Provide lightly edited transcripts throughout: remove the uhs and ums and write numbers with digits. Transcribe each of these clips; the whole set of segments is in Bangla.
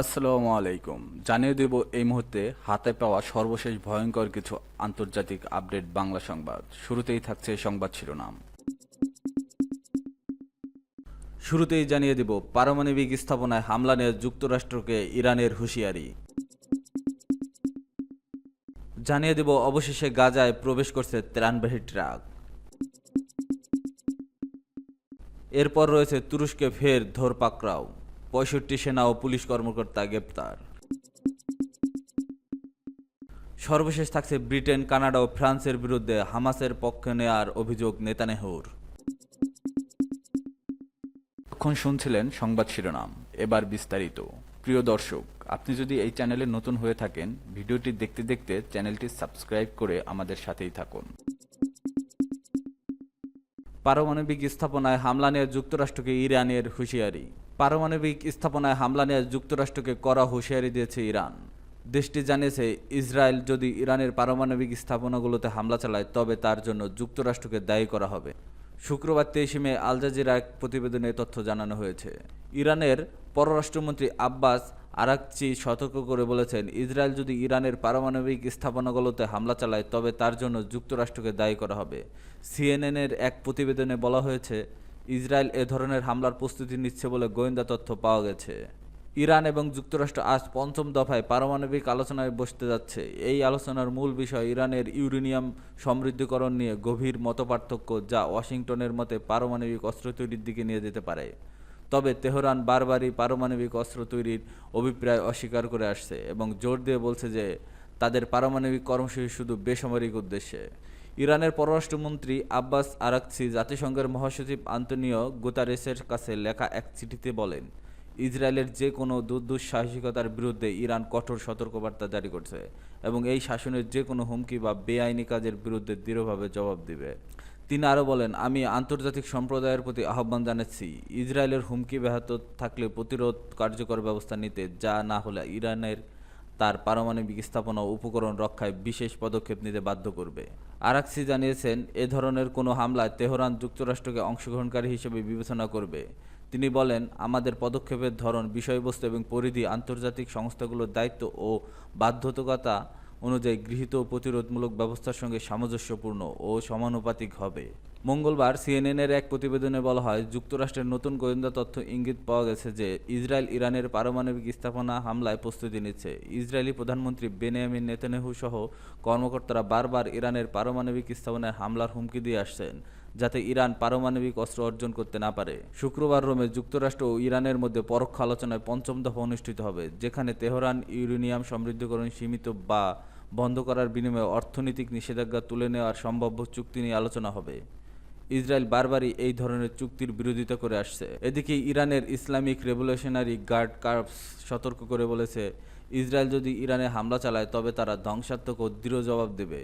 আসসালামু আলাইকুম। জানিয়ে দেব এই মুহূর্তে হাতে পাওয়া সর্বশেষ ভয়ঙ্কর কিছু আন্তর্জাতিক আপডেট বাংলা সংবাদ। শুরুতেই থাকছে সংবাদ শিরোনাম। শুরুতেই জানিয়ে দেব পারমাণবিক স্থাপনায় হামলা নিয়ে যুক্তরাষ্ট্রকে ইরানের হুঁশিয়ারি। জানিয়ে দেব অবশেষে গাজায় প্রবেশ করছে ত্রাণবাহী ট্রাক। এরপর রয়েছে তুরস্কে ফের ধরপাকড়াও, ৬৫ সেনা ও পুলিশ কর্মকর্তা গ্রেপ্তার। সর্বশেষ থাকছে ব্রিটেন, কানাডা ও ফ্রান্সের বিরুদ্ধে হামাসের পক্ষ নেয়ার অভিযোগ নেতানিয়াহুর। এখন শুনছিলেন সংবাদ শিরোনাম, এবার বিস্তারিত। প্রিয় দর্শক, আপনি যদি এই চ্যানেলে নতুন হয়ে থাকেন, ভিডিওটি দেখতে দেখতে চ্যানেলটি সাবস্ক্রাইব করে আমাদের সাথেই থাকুন। পারমাণবিক স্থাপনায় হামলা নিয়ে যুক্তরাষ্ট্রকে ইরানের হুঁশিয়ারি। পারমাণবিক স্থাপনায় হামলা নিয়ে যুক্তরাষ্ট্রকে কড়া হুঁশিয়ারি দিয়েছে ইরান। দেশটি জানিয়েছে, ইসরায়েল যদি ইরানের পারমাণবিক স্থাপনাগুলোতে হামলা চালায় তবে তার জন্য যুক্তরাষ্ট্রকে দায়ী করা হবে। শুক্রবার 23 মে আল জাজিরা এক প্রতিবেদনে তথ্য জানানো হয়েছে। ইরানের পররাষ্ট্রমন্ত্রী আব্বাস আরাকচি সতর্ক করে বলেছেন, ইসরায়েল যদি ইরানের পারমাণবিক স্থাপনাগুলোতে হামলা চালায় তবে তার জন্য যুক্তরাষ্ট্রকে দায়ী করা হবে। সিএনএনের এক প্রতিবেদনে বলা হয়েছে, ইসরায়েল এ ধরনের হামলার প্রস্তুতি নিচ্ছে বলে গোয়েন্দা তথ্য পাওয়া গেছে। ইরান এবং যুক্তরাষ্ট্র আজ পঞ্চম দফায় পারমাণবিক আলোচনায় বসতে যাচ্ছে। এই আলোচনার মূল বিষয় ইরানের ইউরেনিয়াম সমৃদ্ধকরণ নিয়ে গভীর মতপার্থক্য, যা ওয়াশিংটনের মতে পারমাণবিক অস্ত্র তৈরির দিকে নিয়ে যেতে পারে। তবে তেহরান বারবারই পারমাণবিক অস্ত্র তৈরির অভিপ্রায় অস্বীকার করে আসছে এবং জোর দিয়ে বলছে যে তাদের পারমাণবিক কর্মসূচি শুধু বেসামরিক উদ্দেশ্যে। ইরানের পররাষ্ট্রমন্ত্রী আব্বাস আরাকচি জাতিসংঘের মহাসচিব আন্তোনিও গুতারেসের কাছে লেখা এক চিঠিতে বলেন, ইসরায়েলের যে কোনো দুঃসাহসিকতার বিরুদ্ধে ইরান কঠোর সতর্কবার্তা জারি করছে এবং এই শাসনের যে কোনো হুমকি বা বেআইনি কাজের বিরুদ্ধে দৃঢ়ভাবে জবাব দিবে। তিনি আরও বলেন, আমি আন্তর্জাতিক সম্প্রদায়ের প্রতি আহ্বান জানাচ্ছি, ইসরায়েলের হুমকি ব্যাহত থাকলে প্রতিরোধ কার্যকর ব্যবস্থা নিতে, যা না হলে ইরানের তার পারমাণবিক স্থাপনা ও উপকরণ রক্ষায় বিশেষ পদক্ষেপ নিতে বাধ্য করবে। আরাকচি জানিয়েছেন, এ ধরনের কোনো হামলায় তেহরান যুক্তরাষ্ট্রকে অংশগ্রহণকারী হিসেবে বিবেচনা করবে। তিনি বলেন, আমাদের পদক্ষেপের ধরন, বিষয়বস্তু এবং পরিধি আন্তর্জাতিক সংস্থাগুলোর দায়িত্ব ও বাধ্যবাধকতা অনুযায়ী গৃহীত প্রতিরোধমূলক ব্যবস্থার সঙ্গে সামঞ্জস্যপূর্ণ ও সমানুপাতিক হবে। মঙ্গলবার সিএনএনের এক প্রতিবেদনে বলা হয়, যুক্তরাষ্ট্রের নতুন গোয়েন্দা তথ্য ইঙ্গিত পাওয়া গেছে যে ইসরায়েল ইরানের পারমাণবিক স্থাপনা হামলায় প্রস্তুতি নিচ্ছে। ইসরায়েলি প্রধানমন্ত্রী বেনিয়ামিন নেতানিয়াহু সহ কর্মকর্তারা বারবার ইরানের পারমাণবিক স্থাপনায় হামলার হুমকি দিয়ে আসছেন, যাতে ইরান পারমাণবিক অস্ত্র অর্জন করতে না পারে। শুক্রবার রোমে যুক্তরাষ্ট্র ও ইরানের মধ্যে পরোক্ষ আলোচনায় পঞ্চম দফা অনুষ্ঠিত হবে, যেখানে তেহরান ইউরেনিয়াম সমৃদ্ধকরণ সীমিত বা বন্ধ করার বিনিময়ে অর্থনৈতিক নিষেধাজ্ঞা তুলে নেওয়ার সম্ভাব্য চুক্তি নিয়ে আলোচনা হবে। ইসরায়েল বারবারই এই ধরনের চুক্তির বিরোধিতা করে আসছে। এদিকে ইরানের ইসলামিক রেভলিউশনারি গার্ড কর্পস সতর্ক করে বলেছে, ইসরায়েল যদি ইরানে হামলা চালায় তবে তারা ধ্বংসাত্মক ও দৃঢ় জবাব দেবে।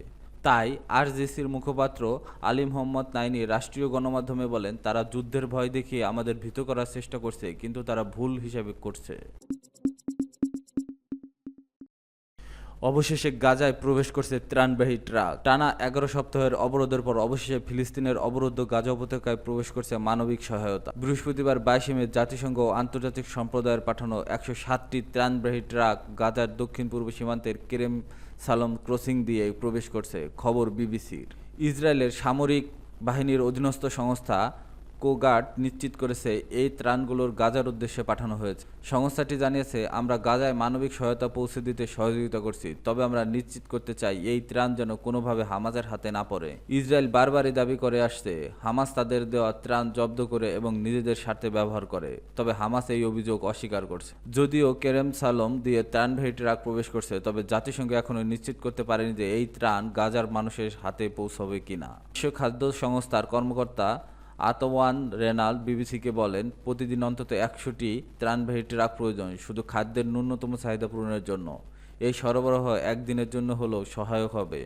তাই আরজেসির মুখপাত্র আলী মোহাম্মদ নাইনি রাষ্ট্রীয় গণমাধ্যমে বলেন, তারা যুদ্ধের ভয় দেখিয়ে আমাদের ভীত করার চেষ্টা করছে, কিন্তু তারা ভুল হিসাবে করছে। অবশেষে গাজায় প্রবেশ করছে ত্রাণবাহী ট্রাক। টানা 11 সপ্তাহের অবরোধের পর অবশেষে ফিলিস্তিনের অবরুদ্ধ গাজা উপত্যকায় প্রবেশ করছে মানবিক সহায়তা। বৃহস্পতিবার 22 মে জাতিসংঘ ও আন্তর্জাতিক সম্প্রদায়ের পাঠানো 107টি ত্রাণবাহী ট্রাক গাজার দক্ষিণ পূর্ব সীমান্তের কেরেম সালম ক্রসিং দিয়ে প্রবেশ করছে, খবর বিবিসির। ইসরায়েলের সামরিক বাহিনীর অধীনস্থ সংস্থা কোগাট নিশ্চিত করেছে, এই ত্রাণগুলোর গাজার উদ্দেশ্যে পাঠানো হয়েছে। সংস্থাটি জানিয়েছে, আমরা গাজায় মানবিক সহায়তা পৌঁছে দিতে সহযোগিতা করছি, তবে আমরা নিশ্চিত করতে চাই এই ত্রাণ যেন কোনোভাবে হামাসের হাতে না পড়ে। ইসরায়েল বারবারই দাবি করে আসছে, হামাস তাদের দেওয়া ত্রাণ জব্দ করে এবং নিজেদের স্বার্থে ব্যবহার করে, তবে হামাস এই অভিযোগ অস্বীকার করছে। যদিও কেরেম সালম দিয়ে ত্রাণবাহী ট্রাক প্রবেশ করছে, তবে জাতিসংঘ এখনও নিশ্চিত করতে পারেনি যে এই ত্রাণ গাজার মানুষের হাতে পৌঁছবে কিনা। বিশ্ব খাদ্য সংস্থার কর্মকর্তা আতওয়ান রেনাল্ড বিবিসিকে বলেন, প্রতিদিন অন্তত 100টি ত্রাণবাহী ট্রাক প্রয়োজন শুধু খাদ্যের ন্যূনতম চাহিদা পূরণের জন্য। এই সরবরাহ একদিনের জন্য হলেও সহায়ক হবে,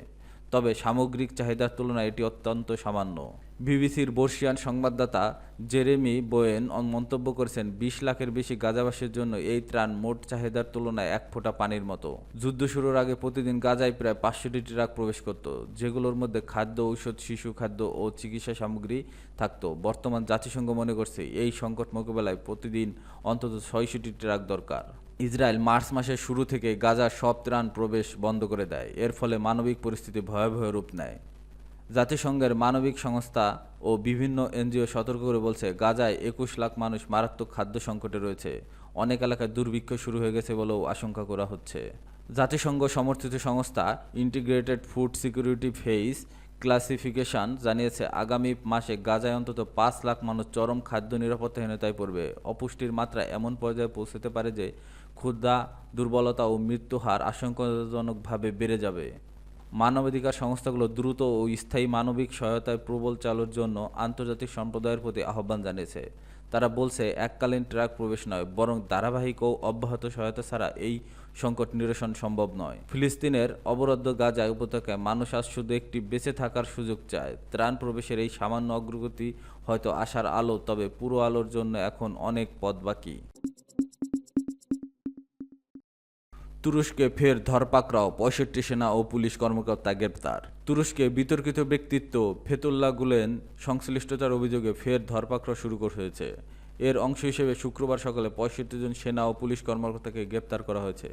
তবে সামগ্রিক চাহিদার তুলনায় এটি অত্যন্ত সামান্য। বিবিসির বর্ষিয়ান সংবাদদাতা জেরেমি বোয়েন মন্তব্য করেছেন, 20 লাখের বেশি গাজাবাসীর জন্য এই ত্রাণ মোট চাহিদার তুলনায় এক ফোঁটা পানির মতো। যুদ্ধ শুরুর আগে প্রতিদিন গাজায় প্রায় 500টি ট্রাক প্রবেশ করত, যেগুলোর মধ্যে খাদ্য, ঔষধ, শিশু খাদ্য ও চিকিৎসা সামগ্রী থাকত। বর্তমান জাতিসংঘ মনে করছে, এই সংকট মোকাবেলায় প্রতিদিন অন্তত 600টি ট্রাক দরকার। ইসরায়েল মার্চ মাসের শুরু থেকে গাজার সব ত্রাণ প্রবেশ বন্ধ করে দেয়। এর ফলে মানবিক পরিস্থিতি ভয়াবহ রূপ নেয়। জাতিসংঘের মানবিক সংস্থা ও বিভিন্ন এনজিও সতর্ক করে বলছে, গাজায় ২১ লাখ মানুষ মারাত্মক খাদ্য সংকটে রয়েছে। অনেক এলাকায় দুর্ভিক্ষ শুরু হয়ে গেছে বলেও আশঙ্কা করা হচ্ছে। জাতিসংঘ সমর্থিত সংস্থা integrated food security face classification জানিয়েছে, আগামী মাসে গাজায় অন্তত ৫ লাখ মানুষ চরম খাদ্য নিরাপত্তাহীনতায় পড়বে। অপুষ্টির মাত্রা এমন পর্যায়ে পৌঁছতে পারে যে ক্ষুধা, দুর্বলতা ও মৃত্যু হার আশঙ্কাজনকভাবে বেড়ে যাবে। মানবাধিকার সংস্থাগুলো দ্রুত ও স্থায়ী মানবিক সহায়তায় প্রবল চালুর জন্য আন্তর্জাতিক সম্প্রদায়ের প্রতি আহ্বান জানিয়েছে। তারা বলছে, এককালীন ট্রাক প্রবেশ নয়, বরং ধারাবাহিক ও অব্যাহত সহায়তা ছাড়া এই সংকট নিরসন সম্ভব নয়। ফিলিস্তিনের অবরুদ্ধ গাজা উপত্যকায় মানুষ আজ শুধু একটি বেঁচে থাকার সুযোগ চায়। ত্রাণ প্রবেশের এই সামান্য অগ্রগতি হয়তো আশার আলো, তবে পুরো আলোর জন্য এখন অনেক পথ বাকি। তুরস্কে ফের ধরপাকড়াও, ৬৫ সেনা ও পুলিশ কর্মকর্তা গ্রেপ্তার। তুরস্কে বিতর্কিত ব্যক্তিত্ব ফেতুল্লাহ গুলেন সংশ্লিষ্টতার অভিযোগে ফের ধরপাকড়া শুরু হয়েছে। এর অংশ হিসেবে শুক্রবার সকালে ৬৫ জন সেনা ও পুলিশ কর্মকর্তাকে গ্রেপ্তার করা হয়েছে।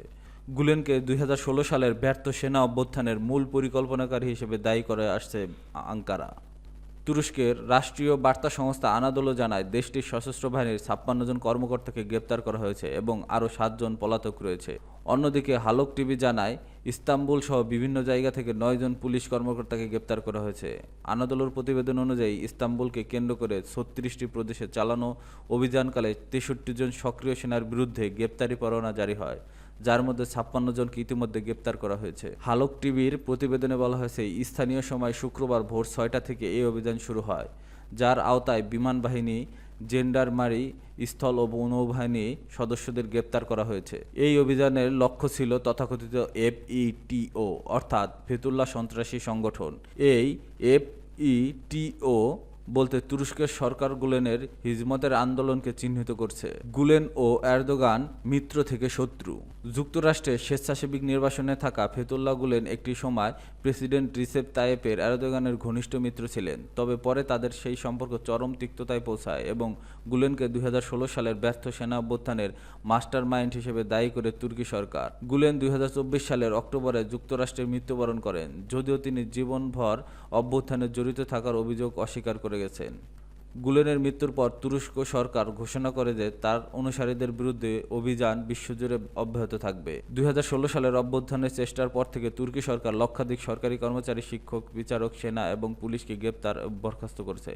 গুলেনকে ২০১৬ সালের ব্যর্থ সেনা অভ্যুত্থানের মূল পরিকল্পনাকারী হিসেবে দায়ী করে আসছে আঙ্কারা। তুরস্কের রাষ্ট্রীয় বার্তা সংস্থা আনাদোলো জানায়, দেশটির সশস্ত্র বাহিনীর ৫৬ জন কর্মকর্তাকে গ্রেপ্তার করা হয়েছে এবং আরও ৭ জন পলাতক রয়েছে। অন্যদিকে হালক টিভি জানায়, ইস্তাম্বুল সহ বিভিন্ন জায়গা থেকে ৯ জন পুলিশ কর্মকর্তাকে গ্রেপ্তার করা হয়েছে। আনাদোলোর প্রতিবেদন অনুযায়ী, ইস্তাম্বুলকে কেন্দ্র করে ৩৬টি প্রদেশে চালানো অভিযানকালে ৬৩ জন সক্রিয় সেনার বিরুদ্ধে গ্রেপ্তারি পরোয়ানা জারি হয়, যার মধ্যে ৫৬ জনকে ইতিমধ্যে গ্রেপ্তার করা হয়েছে। হালক টিভির প্রতিবেদনে বলা হয়েছে, স্থানীয় সময় শুক্রবার ভোর ৬টা থেকে এই অভিযান শুরু হয়, যার আওতায় বিমান বাহিনী, জেন্ডারমারি, স্থল ও নৌবাহিনী সদস্যদের গ্রেপ্তার করা হয়েছে। এই অভিযানের লক্ষ্য ছিল তথাকথিত এফইটিও, অর্থাৎ ফেতুল্লাহ সন্ত্রাসী সংগঠন। এই এফইটিও বলতে তুরস্কের সরকার গুলেনের হিজমতের আন্দোলনকে চিহ্নিত করছে। গুলেন ও এরদোগান মিত্র থেকে শত্রু। যুক্তরাষ্ট্রের স্বেচ্ছাসেবক নির্বাসনে থাকা ফেতুল্লাহ গুলেন একটি সময় প্রেসিডেন্ট রিসেপ তাইয়েপের এরদোগানের ঘনিষ্ঠ মিত্র ছিলেন, তবে পরে তাদের সেই সম্পর্ক চরম তিক্ততায় পৌঁছায় এবং গুলেনকে ২০১৬ সালের ব্যর্থ সেনা অভ্যুত্থানের মাস্টার মাইন্ড হিসেবে দায়ী করে তুর্কি সরকার। গুলেন ২০২৪ সালের অক্টোবরে যুক্তরাষ্ট্রে মৃত্যুবরণ করেন, যদিও তিনি জীবনভর অভ্যুত্থানে জড়িত থাকার অভিযোগ অস্বীকার করে গেছেন। গুলেনের মৃত্যুর পর তুরস্ক সরকার ঘোষণা করে যে তার অনুসারীদের বিরুদ্ধে অভিযান বিশ্বজুড়ে অব্যাহত থাকবে। ২০১৬ সালের অভ্যুত্থানের চেষ্টার পর থেকে তুর্কি সরকার লক্ষাধিক সরকারি কর্মচারী, শিক্ষক, বিচারক, সেনা এবং পুলিশকে গ্রেপ্তার ও বরখাস্ত করেছে।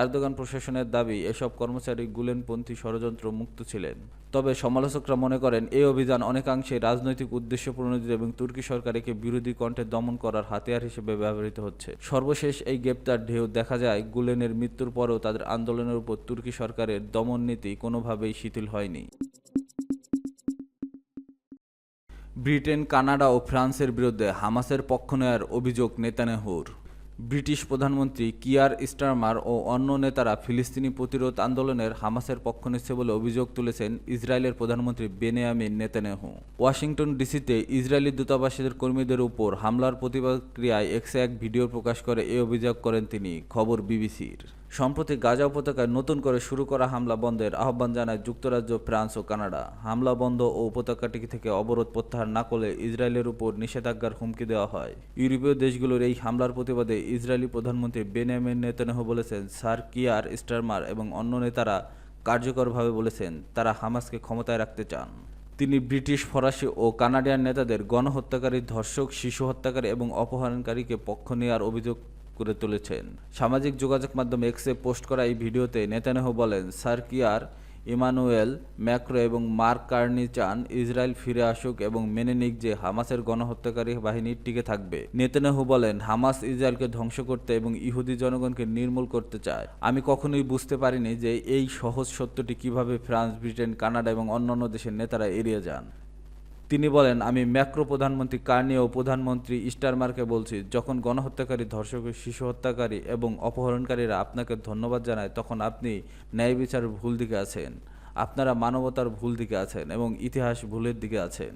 এরদোগান প্রশাসনের দাবি, এসব কর্মচারী গুলেনপন্থী ষড়যন্ত্র মুক্ত ছিলেন। তবে সমালোচকরা মনে করেন, এই অভিযান অনেকাংশে রাজনৈতিক উদ্দেশ্য প্রণোদিত এবং তুর্কি সরকারকে বিরোধী কণ্ঠে দমন করার হাতিয়ার হিসেবে ব্যবহৃত হচ্ছে। সর্বশেষ এই গ্রেপ্তার ঢেউ দেখা যায়, গুলেনের মৃত্যুর পরেও তাদের আন্দোলনের উপর তুর্কি সরকারের দমন নীতি কোনোভাবেই শিথিল হয়নি। ব্রিটেন, কানাডা ও ফ্রান্সের বিরুদ্ধে হামাসের পক্ষ নেওয়ার অভিযোগ নেতানিয়াহুর। ব্রিটিশ প্রধানমন্ত্রী কিয়ার স্টারমার ও অন্য নেতারা ফিলিস্তিনি প্রতিরোধ আন্দোলনের হামাসের পক্ষ নিচ্ছে বলে অভিযোগ তুলেছেন ইসরায়েলের প্রধানমন্ত্রী বেনিয়ামিন নেতানিয়াহু। ওয়াশিংটন ডিসিতে ইসরায়েলি দূতাবাসের কর্মীদের উপর হামলার প্রতিক্রিয়ায় এক্সে এক ভিডিও প্রকাশ করে এ অভিযোগ করেন তিনি, খবর বিবিসির। সম্প্রতি গাজা উপত্যকায় নতুন করে শুরু করা হামলা বন্ধের আহ্বান জানায় যুক্তরাজ্য, ফ্রান্স ও কানাডা। হামলা বন্ধ ও উপত্যকাটি থেকে অবরোধ প্রত্যাহার না করলে ইসরায়েলের উপর নিষেধাজ্ঞার হুমকি দেওয়া হয়। ইউরোপীয় দেশগুলোর এই হামলার প্রতিবাদে ইসরায়েলি প্রধানমন্ত্রী বেনিয়ামিন নেতানিয়াহু বলেছেন, স্যার কিয়ার স্টারমার এবং অন্য নেতারা কার্যকরভাবে বলেছেন তারা হামাসকে ক্ষমতায় রাখতে চান। তিনি ব্রিটিশ, ফরাসি ও কানাডিয়ান নেতাদের গণহত্যাকারী, ধর্ষক, শিশু হত্যাকারী এবং অপহরণকারীকে পক্ষ নেওয়ার অভিযোগ করে তুলেছেন। সামাজিক যোগাযোগ মাধ্যম এক্সে পোস্ট করা এই ভিডিওতে নেতানিয়াহু বলেন, স্যার কিয়ার, ইমানুয়েল ম্যাক্রো এবং মার্ক কার্নি চান ইসরায়েল ফিরে আসুক এবং মেনে নিক যে হামাসের গণহত্যাকারী বাহিনী টিকে থাকবে। নেতানিয়াহু বলেন, হামাস ইসরায়েলকে ধ্বংস করতে এবং ইহুদি জনগণকে নির্মূল করতে চায়। আমি কখনোই বুঝতে পারিনি যে এই সহজ সত্যটি কিভাবে ফ্রান্স, ব্রিটেন, কানাডা এবং অন্যান্য দেশের নেতারা এড়িয়ে যান। তিনি বলেন, আমি ম্যাক্রো, প্রধানমন্ত্রী কার্নি ও প্রধানমন্ত্রী স্টারমারকে বলছি, যখন গণহত্যাকারী, ধর্ষক, শিশু হত্যাকারী এবং অপহরণকারীরা আপনাকে ধন্যবাদ জানায়, তখন আপনি ন্যায় বিচারের ভুল দিকে আছেন, আপনারা মানবতার ভুল দিকে আছেন এবং ইতিহাস ভুলের দিকে আছেন।